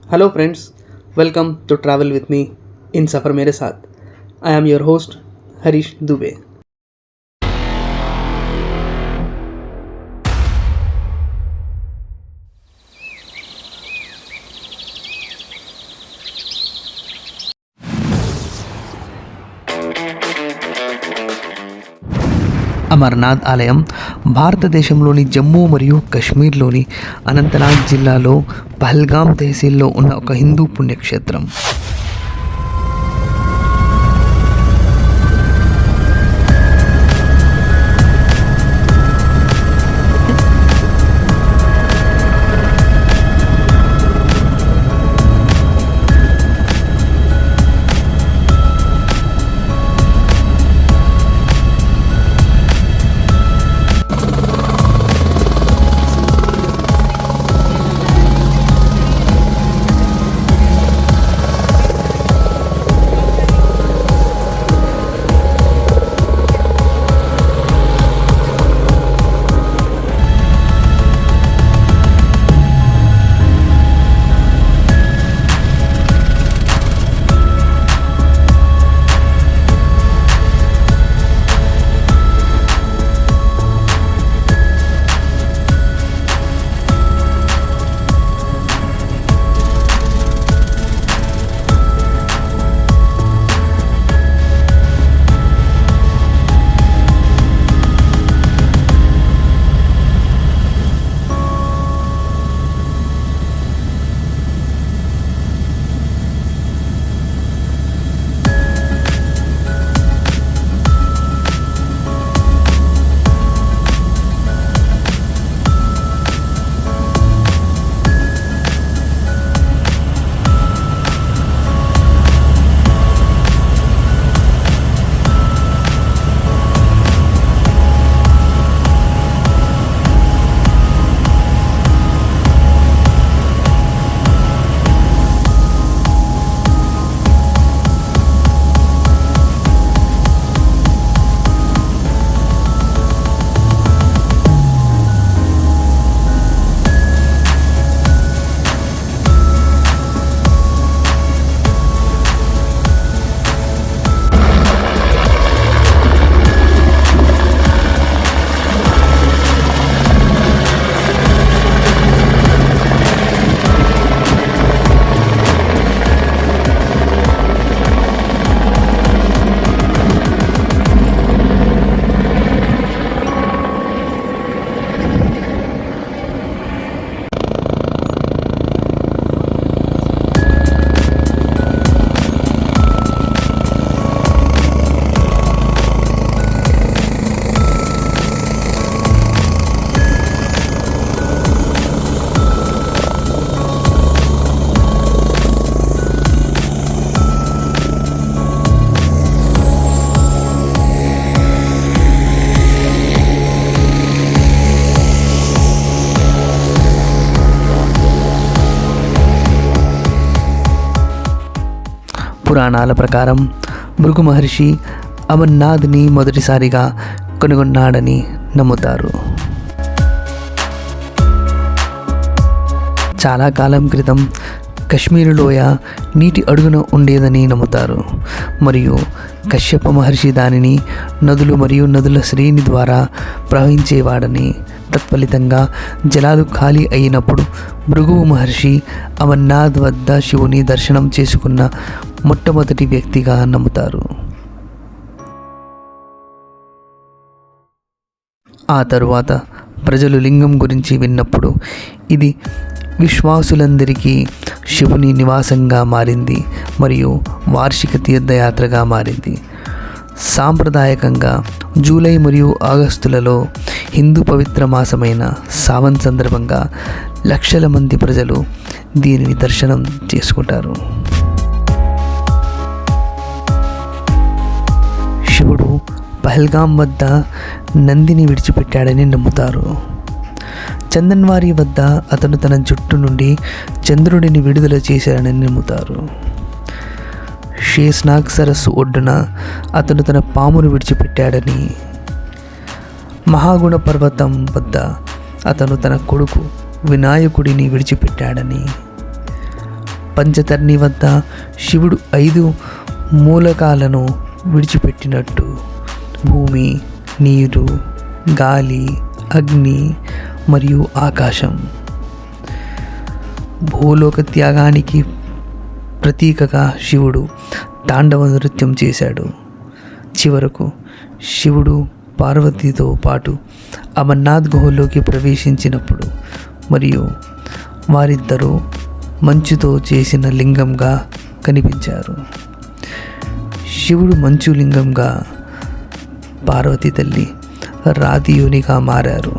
Hello friends, welcome to travel with me in Safar Mere Saath. I am your host Harish Dubey. Amarnath ఆలయం భారతదేశంలోని జమ్మూ మరియు కాశ్మీర్లోని అనంతనాగ్ జిల్లాలో పహల్గాం తహసీల్లో ఉన్న ఒక హిందూ పుణ్యక్షేత్రం. పురాణాల ప్రకారం భృగు మహర్షి అమర్నాథ్ని మొదటిసారిగా కనుగొన్నాడని నమ్ముతారు. చాలా కాలం క్రితం కశ్మీర్ లోయ నీటి అడుగున ఉండేదని నమ్ముతారు మరియు కశ్యప మహర్షి దానిని నదులు మరియు నదుల శ్రేణి ద్వారా ప్రవహించేవాడని, తత్ఫలితంగా జలాలు ఖాళీ అయినప్పుడు భృగు మహర్షి అమర్నాథ్ వద్ద శివుని దర్శనం చేసుకున్న మొట్టమొదటి వ్యక్తిగా నమ్ముతారు. ఆ తరువాత ప్రజలు లింగం గురించి విన్నప్పుడు ఇది విశ్వాసులందరికీ శివుని నివాసంగా మారింది మరియు వార్షిక తీర్థయాత్రగా మారింది. సాంప్రదాయకంగా జూలై మరియు ఆగస్టులలో హిందూ పవిత్ర మాసమైన సావన్ సందర్భంగా లక్షల మంది ప్రజలు దీనిని దర్శనం చేసుకుంటారు. శివుడు పహల్గాం వద్ద నందిని విడిచిపెట్టాడని నమ్ముతారు. చందన్వారి వద్ద అతను తన జుట్టు నుండి చంద్రుడిని విడుదల చేశాడని నమ్ముతారు. షేస్నాగ్ సరస్సు ఒడ్డున అతను తన పామును విడిచిపెట్టాడని, మహాగుణ పర్వతం వద్ద అతను తన కొడుకు వినాయకుడిని విడిచిపెట్టాడని, పంచతర్ణి వద్ద శివుడు 5 మూలకాలను విడిచిపెట్టినట్టు భూమి, నీరు, గాలి, అగ్ని మరియు ఆకాశం భూలోక త్యాగానికి ప్రతీకగా శివుడు తాండవ నృత్యం చేశాడు. చివరకు శివుడు పార్వతీతో పాటు అమర్నాథ్ గుహలోకి ప్రవేశించినప్పుడు మరియు వారిద్దరూ మంచుతో చేసిన లింగంగా కనిపించారు. శివుడు మంచు లింగంగా, పార్వతీ తల్లి రాతి యోనిగా మారారు.